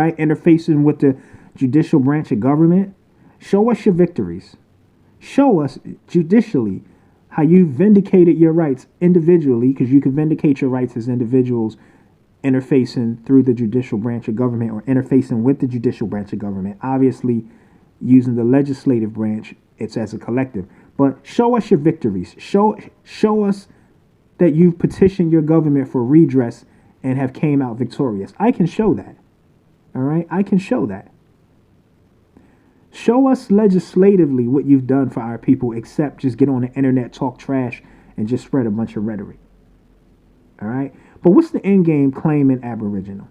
right, interfacing with the judicial branch of government. Show us your victories. Show us judicially how you vindicated your rights individually, because you can vindicate your rights as individuals interfacing through the judicial branch of government or interfacing with the judicial branch of government. Obviously, using the legislative branch, it's as a collective. But show us your victories. Show us that you've petitioned your government for redress and have came out victorious. I can show that. All right? I can show that. Show us legislatively what you've done for our people, except just get on the internet, talk trash, and just spread a bunch of rhetoric. All right? But what's the end game claiming Aboriginal?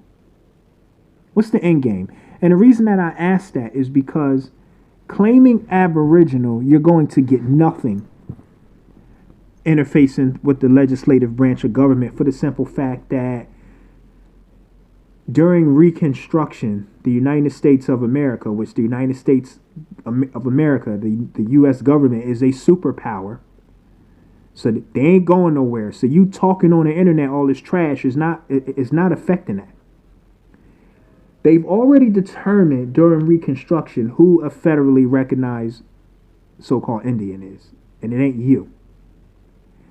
What's the end game? And the reason that I ask that is because claiming Aboriginal, you're going to get nothing interfacing with the legislative branch of government, for the simple fact that during Reconstruction, the United States of America, which the United States of America, the U.S. government, is a superpower. So they ain't going nowhere. So you talking on the internet all this trash is not affecting that. They've already determined during Reconstruction who a federally recognized so-called Indian is, and it ain't you.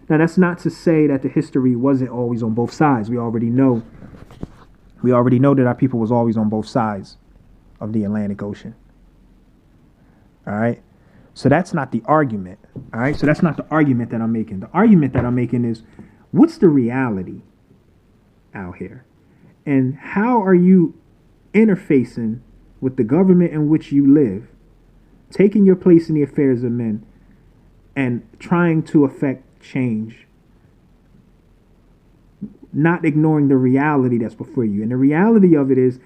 Now, that's not to say that the history wasn't always on both sides. We already know that our people was always on both sides of the Atlantic Ocean. All right? So that's not the argument. All right? So that's not the argument that I'm making. The argument that I'm making is, what's the reality out here? And how are you interfacing with the government in which you live, taking your place in the affairs of men, and trying to affect change, not ignoring the reality that's before you? And the reality of it is,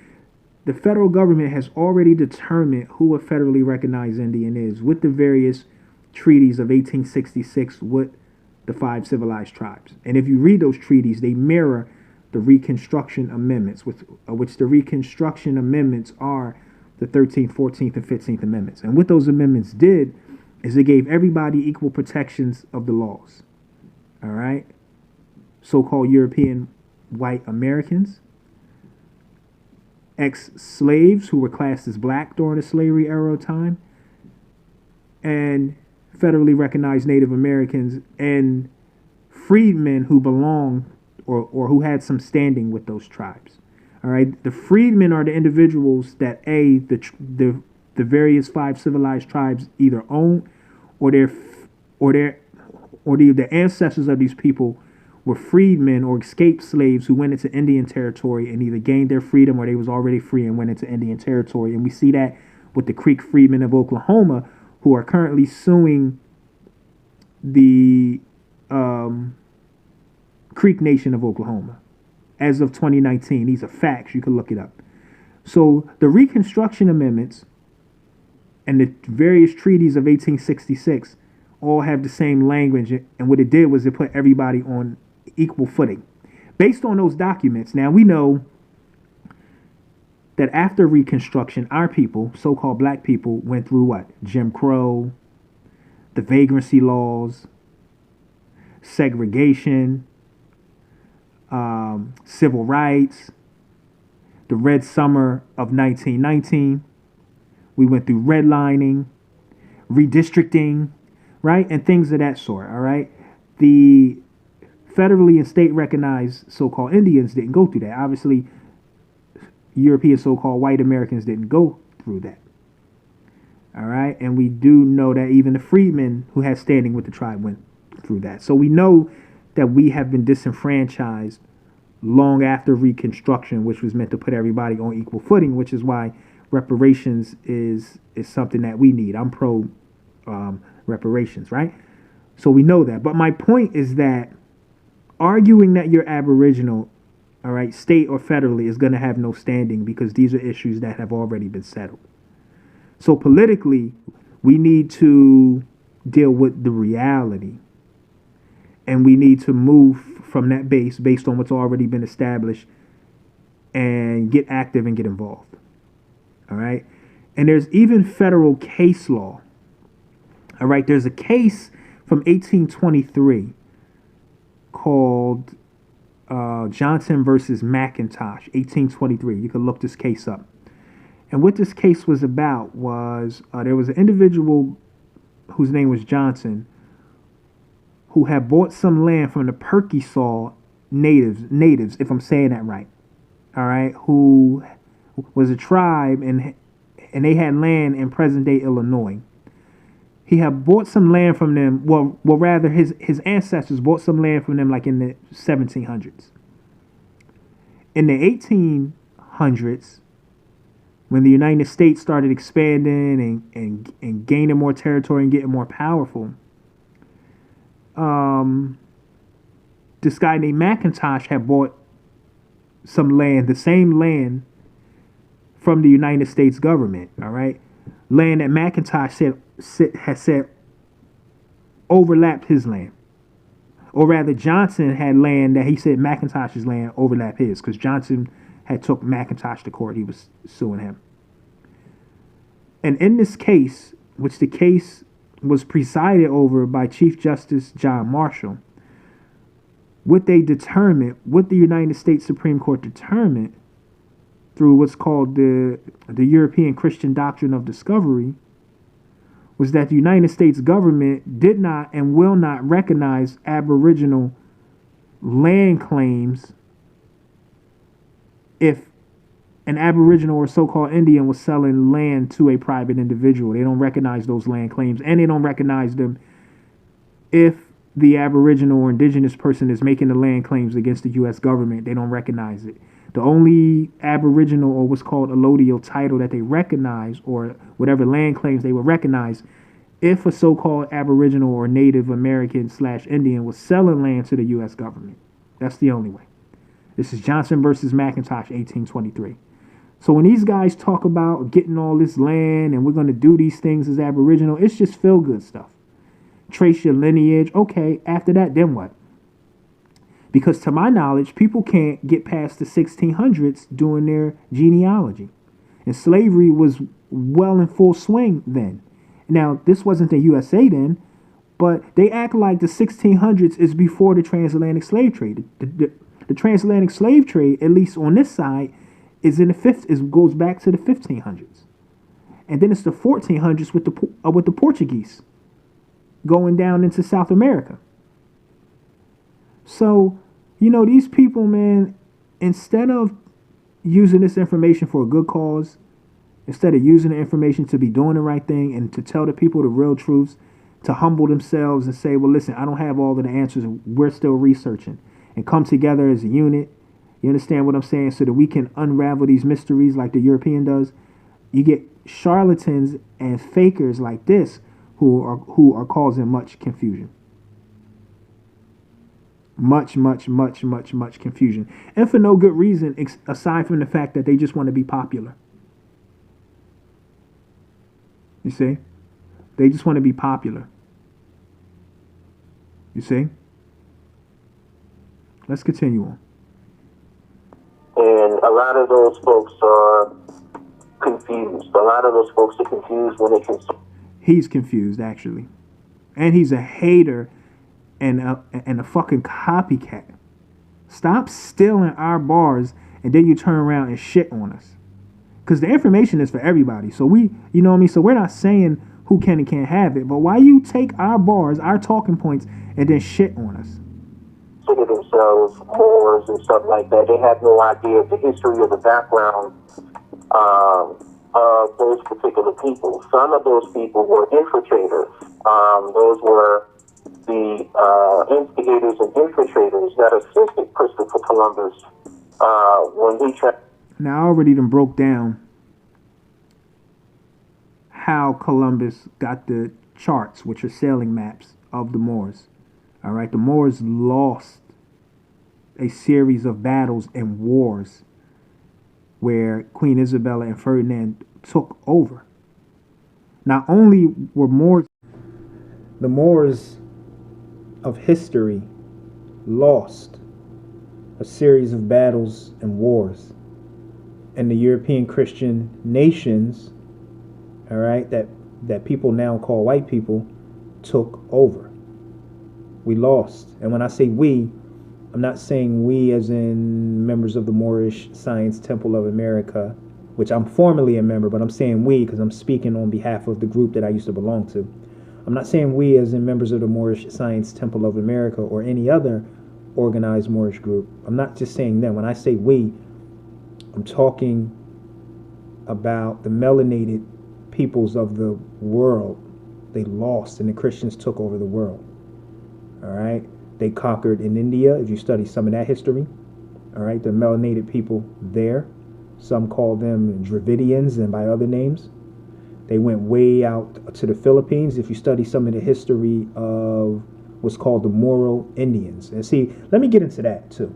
the federal government has already determined who a federally recognized Indian is with the various treaties of 1866 with the 5 civilized tribes. And if you read those treaties, they mirror the Reconstruction Amendments, which the Reconstruction Amendments are the 13th, 14th, and 15th Amendments. And what those amendments did is it gave everybody equal protections of the laws. All right? So-called European white Americans, ex-slaves who were classed as black during the slavery era time, and federally recognized Native Americans and freedmen who belonged or who had some standing with those tribes. All right, the freedmen are the individuals that the various 5 civilized tribes either own, or the ancestors of these people were freedmen or escaped slaves who went into Indian territory and either gained their freedom or they was already free and went into Indian territory. And we see that with the Creek freedmen of Oklahoma, who are currently suing the Creek Nation of Oklahoma as of 2019. These are facts. You can look it up. So the Reconstruction Amendments and the various treaties of 1866 all have the same language. And what it did was it put everybody on equal footing. Based on those documents, now we know that after Reconstruction, our people, so-called black people, went through what? Jim Crow, the vagrancy laws, segregation, civil rights, the Red Summer of 1919. We went through redlining, redistricting, right? And things of that sort, all right? The federally and state recognized so-called Indians didn't go through that. Obviously, European so-called white Americans didn't go through that. All right? And we do know that even the freedmen who had standing with the tribe went through that. So we know that we have been disenfranchised long after Reconstruction, which was meant to put everybody on equal footing, which is why reparations is something that we need. I'm pro reparations, right? So we know that. But my point is that arguing that you're Aboriginal, all right, state or federally, is going to have no standing, because these are issues that have already been settled. So politically, we need to deal with the reality, and we need to move from that base based on what's already been established and get active and get involved. All right. And there's even federal case law. All right. There's a case from 1823 called Johnson versus McIntosh, 1823. You can look this case up. And what this case was about was there was an individual whose name was Johnson who had bought some land from the Perkysaw natives, if I'm saying that right. All right, who was a tribe and they had land in present day Illinois. He had bought some land from them. Well, rather, his ancestors bought some land from them, like in the 1700s. In the 1800s, when the United States started expanding and gaining more territory and getting more powerful, this guy named McIntosh had bought some land, the same land from the United States government. All right, land that McIntosh said overlapped his land, or rather, Johnson had land that he said McIntosh's land overlapped his, because Johnson had took McIntosh to court. He was suing him. And in this case, which the case was presided over by Chief Justice John Marshall, what the United States Supreme Court determined through what's called the European Christian Doctrine of Discovery was that the United States government did not and will not recognize Aboriginal land claims if an Aboriginal or so-called Indian was selling land to a private individual. They don't recognize those land claims, and they don't recognize them if the Aboriginal or indigenous person is making the land claims against the U.S. government. They don't recognize it. The only Aboriginal or what's called allodial title that they recognize, or whatever land claims they would recognize, if a so-called Aboriginal or Native American / Indian was selling land to the U.S. government. That's the only way. This is Johnson versus McIntosh, 1823. So when these guys talk about getting all this land and we're going to do these things as Aboriginal, it's just feel-good stuff. Trace your lineage. Okay, after that, then what? Because to my knowledge, people can't get past the 1600s doing their genealogy. And slavery was well in full swing then. Now, this wasn't the USA then, but they act like the 1600s is before the transatlantic slave trade. The transatlantic slave trade, at least on this side, is in the goes back to the 1500s. And then it's the 1400s with the Portuguese going down into South America. So, these people, man, instead of using this information for a good cause, instead of using the information to be doing the right thing and to tell the people the real truths, to humble themselves and say, well, listen, I don't have all of the answers. We're still researching, and come together as a unit. You understand what I'm saying? So that we can unravel these mysteries like the European does. You get charlatans and fakers like this who are causing much confusion. Much confusion. And for no good reason, aside from the fact that they just want to be popular. You see? They just want to be popular. You see? Let's continue on. And a lot of those folks are confused. A lot of those folks are confused when they can. He's confused, actually. And he's a hater and a fucking copycat. Stop stealing our bars and then you turn around and shit on us. Because the information is for everybody. So So we're not saying who can and can't have it. But why you take our bars, our talking points, and then shit on us? Consider themselves Moors and stuff like that. They have no idea of the history or the background of those particular people. Some of those people were infiltrators. Those were the instigators and infiltrators that assisted Christopher Columbus when he tried. Now, I already done broke down how Columbus got the charts, which are sailing maps of the Moors. All right, the Moors lost a series of battles and wars where Queen Isabella and Ferdinand took over. Not only were the Moors of history lost a series of battles and wars, and the European Christian nations, all right, that people now call white people, took over. We lost. And when I say we, I'm not saying we as in members of the Moorish Science Temple of America which I'm formally a member, but I'm saying we because I'm speaking on behalf of the group that I used to belong to. I'm not saying we as in members of the Moorish Science Temple of America or any other organized Moorish group. I'm not just saying them. When I say we, I'm talking about the melanated peoples of the world. They lost and the Christians took over the world. All right? They conquered in India, if you study some of that history. All right? The melanated people there. Some call them Dravidians and by other names. They went way out to the Philippines. If you study some of the history of what's called the Moro Indians. And see, let me get into that too.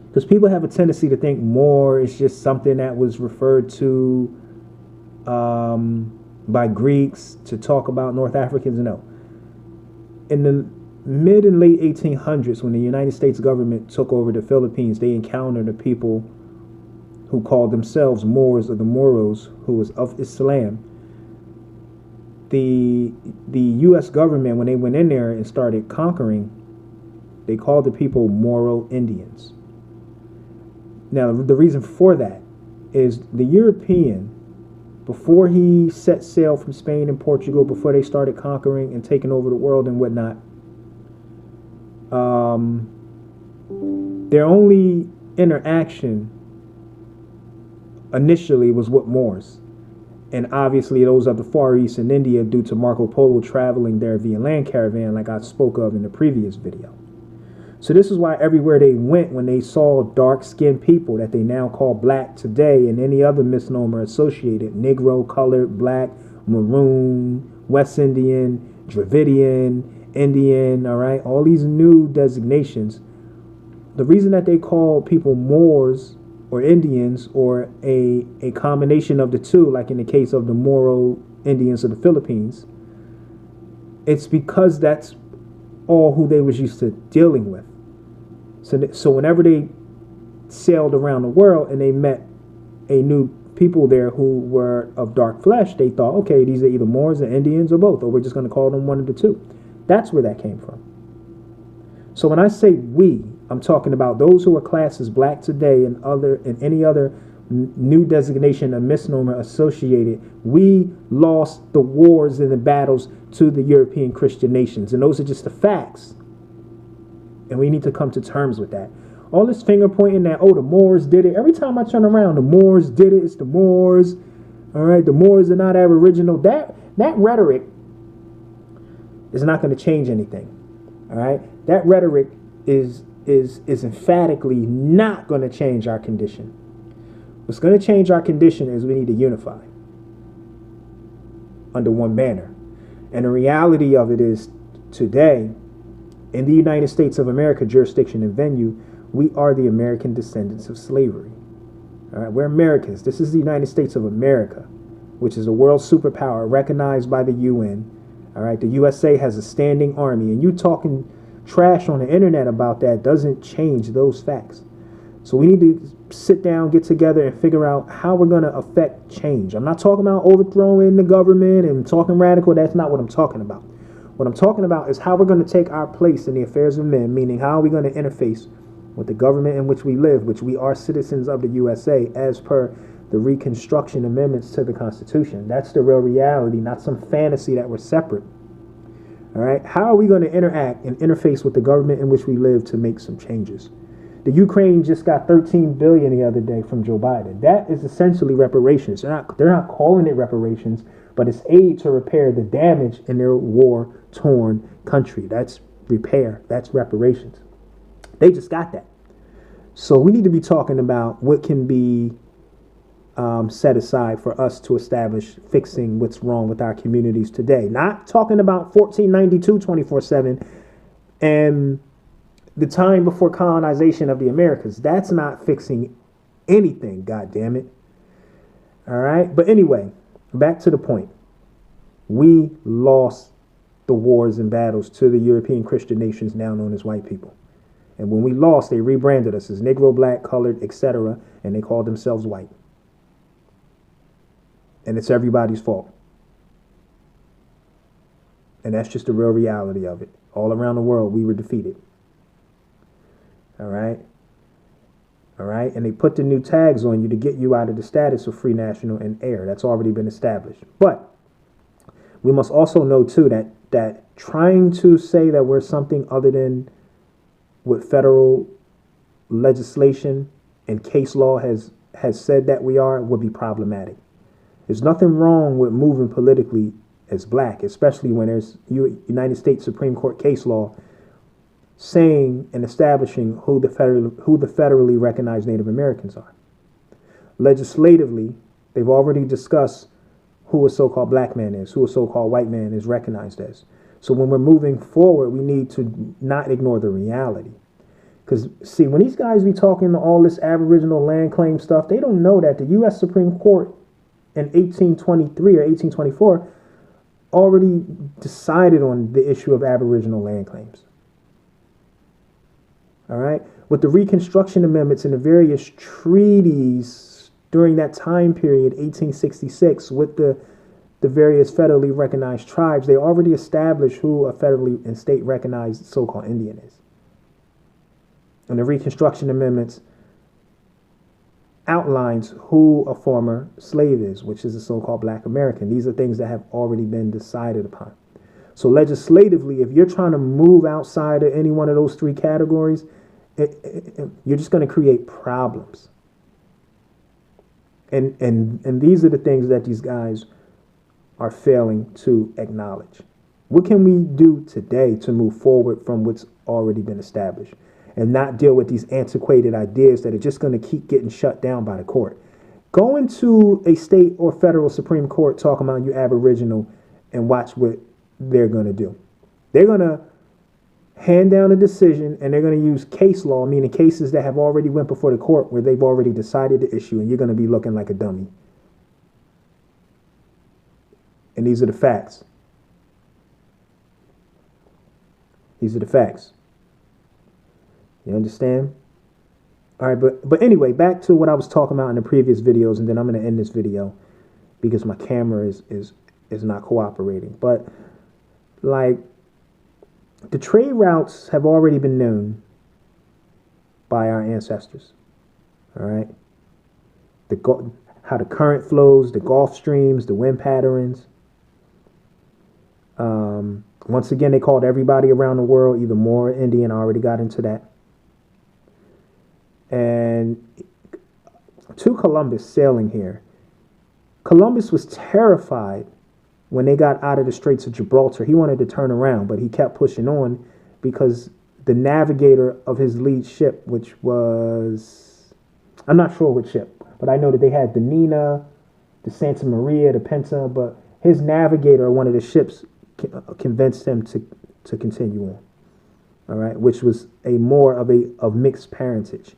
Because people have a tendency to think Moor is just something that was referred to by Greeks to talk about North Africans. No. In the mid and late 1800s, when the United States government took over the Philippines, they encountered a people who called themselves Moors or the Moros, who was of Islam. The U.S. government, when they went in there and started conquering, they called the people Moro Indians. Now, the reason for that is the European, before he set sail from Spain and Portugal, before they started conquering and taking over the world and whatnot, their only interaction initially was with Moors. And obviously those of the Far East and India due to Marco Polo traveling there via land caravan like I spoke of in the previous video. So this is why everywhere they went, when they saw dark-skinned people that they now call black today and any other misnomer associated, Negro, colored, black, maroon, West Indian, Dravidian, Indian, all right, all these new designations, the reason that they call people Moors or Indians, or a combination of the two, like in the case of the Moro Indians of the Philippines, it's because that's all who they was used to dealing with. So whenever they sailed around the world and they met a new people there who were of dark flesh, they thought, okay, these are either Moors or Indians or both, or we're just going to call them one of the two. That's where that came from. So when I say we, I'm talking about those who are classed as black today and any other new designation or misnomer associated. We lost the wars and the battles to the European Christian nations. And those are just the facts. And we need to come to terms with that. All this finger pointing that, oh, the Moors did it. Every time I turn around, the Moors did it. It's the Moors. All right, the Moors are not Aboriginal. That rhetoric is not going to change anything. All right, that rhetoric is emphatically not going to change our condition. What's going to change our condition is we need to unify under one banner. And the reality of it is today, in the United States of America, jurisdiction and venue, we are the American descendants of slavery. All right, we're Americans. This is the United States of America, which is a world superpower recognized by the UN. All right, the USA has a standing army, and you talking trash on the internet about that doesn't change those facts. So we need to sit down, get together, and figure out how we're going to affect change. I'm not talking about overthrowing the government and talking radical. That's not what I'm talking about. What I'm talking about is how we're going to take our place in the affairs of men, meaning how are we going to interface with the government in which we live, which we are citizens of the USA as per the Reconstruction Amendments to the Constitution. That's the real reality, not some fantasy that we're separate. All right, how are we going to interact and interface with the government in which we live to make some changes? The Ukraine just got $13 billion the other day from Joe Biden. That is essentially reparations. They're not calling it reparations, but it's aid to repair the damage in their war-torn country. That's repair. That's reparations. They just got that. So we need to be talking about what can be set aside for us to establish fixing what's wrong with our communities today. Not talking about 1492 24/7 and the time before colonization of the Americas. That's not fixing anything, God damn it. All right. But anyway, back to the point. We lost the wars and battles to the European Christian nations now known as white people. And when we lost, they rebranded us as Negro, black, colored, etc. And they called themselves white. And it's everybody's fault. And that's just the real reality of it. All around the world, we were defeated. All right. All right. And they put the new tags on you to get you out of the status of free national and heir. That's already been established. But we must also know, too, that trying to say that we're something other than what federal legislation and case law has said that we are would be problematic. There's nothing wrong with moving politically as black, especially when there's United States Supreme Court case law saying and establishing who the federally recognized Native Americans are. Legislatively, they've already discussed who a so-called black man is, who a so-called white man is recognized as. So when we're moving forward, we need to not ignore the reality. Because, see, when these guys be talking all this Aboriginal land claim stuff, they don't know that the U.S. Supreme Court in 1823 or 1824 already decided on the issue of Aboriginal land claims. All right? With the Reconstruction Amendments and the various treaties during that time period, 1866, with the various federally recognized tribes, they already established who a federally and state recognized so-called Indian is. And the Reconstruction Amendments outlines who a former slave is, which is a so-called black American. These are things that have already been decided upon. So legislatively, if you're trying to move outside of any one of those three categories, you're just going to create problems. And these are the things that these guys are failing to acknowledge. What can we do today to move forward from what's already been established and not deal with these antiquated ideas that are just going to keep getting shut down by the court? Go into a state or federal Supreme Court talking about you Aboriginal and watch what they're going to do. They're going to hand down a decision and they're going to use case law, meaning cases that have already went before the court where they've already decided the issue, and you're going to be looking like a dummy. And these are the facts. These are the facts. You understand? All right, but anyway, back to what I was talking about in the previous videos, and then I'm going to end this video because my camera is not cooperating. But like, the trade routes have already been known by our ancestors. All right, how the current flows, the Gulf streams, the wind patterns. Once again, they called everybody around the world, even more Indian. I already got into that. And to Columbus sailing here, Columbus was terrified when they got out of the Straits of Gibraltar. He wanted to turn around, but he kept pushing on because the navigator of his lead ship, which was, I'm not sure which ship, but I know that they had the Nina, the Santa Maria, the Penta, but his navigator, one of the ships, convinced him to continue on. All right, which was a more of mixed parentage,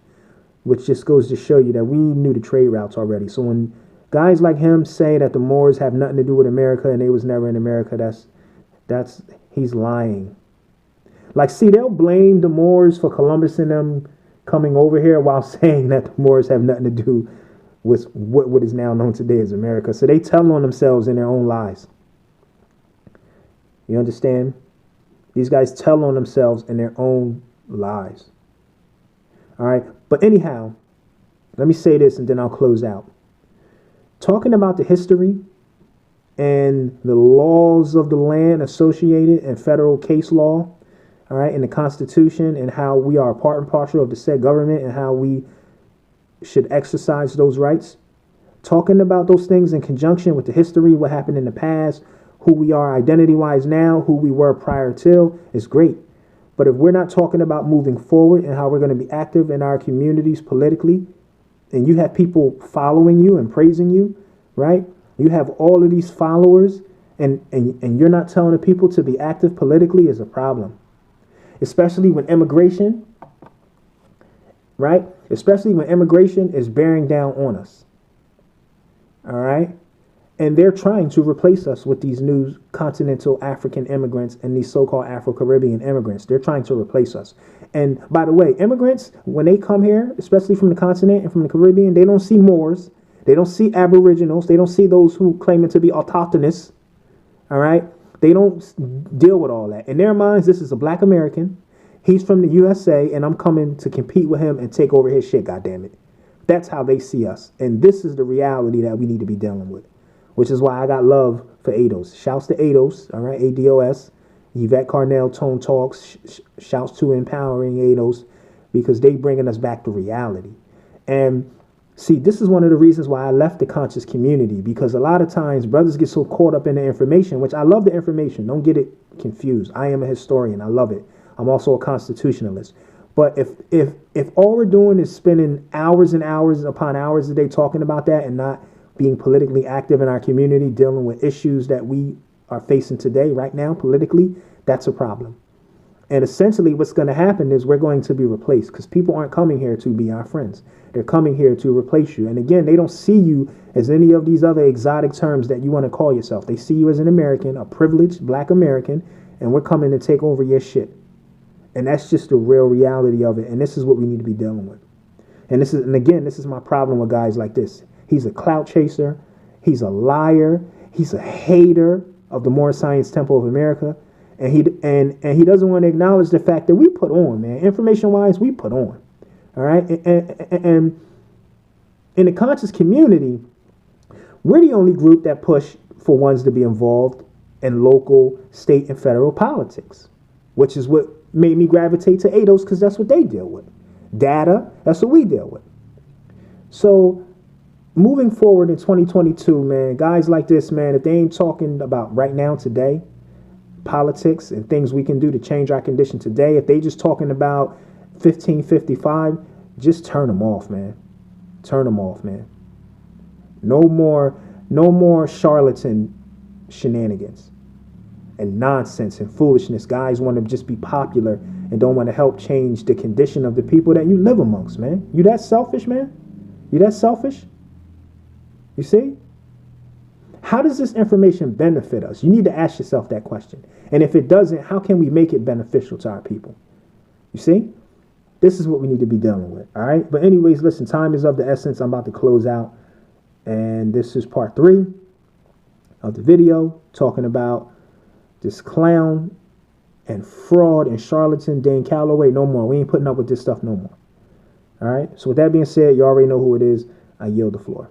which just goes to show you that we knew the trade routes already. So when guys like him say that the Moors have nothing to do with America and they was never in America, that's he's lying. Like, see, they'll blame the Moors for Columbus and them coming over here while saying that the Moors have nothing to do with what is now known today as America. So they tell on themselves in their own lies. You understand? These guys tell on themselves in their own lies. All right. But anyhow, let me say this and then I'll close out. Talking about the history and the laws of the land associated in federal case law, all right, in the Constitution, and how we are a part and parcel of the said government and how we should exercise those rights. Talking about those things in conjunction with the history, what happened in the past, who we are identity-wise now, who we were prior to, is great. But if we're not talking about moving forward and how we're going to be active in our communities politically, and you have people following you and praising you, right? You have all of these followers, and you're not telling the people to be active politically, is a problem. Especially when immigration, right? Especially when immigration is bearing down on us. All right? And they're trying to replace us with these new continental African immigrants and these so-called Afro-Caribbean immigrants. They're trying to replace us. And by the way, immigrants, when they come here, especially from the continent and from the Caribbean, they don't see Moors. They don't see Aboriginals. They don't see those who claim to be autochthonous. All right? They don't deal with all that. In their minds, this is a black American. He's from the USA, and I'm coming to compete with him and take over his shit, goddammit. That's how they see us. And this is the reality that we need to be dealing with, which is why I got love for ADOS. Shouts to ADOS, all right, ADOS. Yvette Carnell, Tone Talks, shouts to Empowering ADOS, because they bringing us back to reality. And see, this is one of the reasons why I left the conscious community, because a lot of times brothers get so caught up in the information, which I love the information. Don't get it confused. I am a historian. I love it. I'm also a constitutionalist. But if all we're doing is spending hours and hours upon hours a day talking about that and not being politically active in our community, dealing with issues that we are facing today, right now, politically, that's a problem. And essentially what's going to happen is we're going to be replaced, because people aren't coming here to be our friends. They're coming here to replace you. And again, they don't see you as any of these other exotic terms that you want to call yourself. They see you as an American, a privileged black American, and we're coming to take over your shit. And that's just the real reality of it. And this is what we need to be dealing with. And this is my problem with guys like this. He's a clout chaser. He's a liar. He's a hater of the Moorish Science Temple of America. And he doesn't want to acknowledge the fact that we put on, man. Information-wise, we put on. All right? And in the conscious community, we're the only group that push for ones to be involved in local, state, and federal politics, which is what made me gravitate to ADOS, because that's what they deal with. Data, that's what we deal with. So moving forward in 2022, man, guys like this, man, if they ain't talking about right now, today, politics and things we can do to change our condition today, if they just talking about 1555, just turn them off, man. Turn them off, man. No more charlatan shenanigans and nonsense and foolishness. Guys want to just be popular and don't want to help change the condition of the people that you live amongst, man. You that selfish, man? You that selfish? You see? How does this information benefit us? You need to ask yourself that question. And if it doesn't, how can we make it beneficial to our people? You see? This is what we need to be dealing with, all right? But anyways, listen, time is of the essence. I'm about to close out. And this is part 3 of the video, talking about this clown and fraud and charlatan Dane Calloway. No more. We ain't putting up with this stuff no more. All right? So with that being said, you already know who it is. I yield the floor.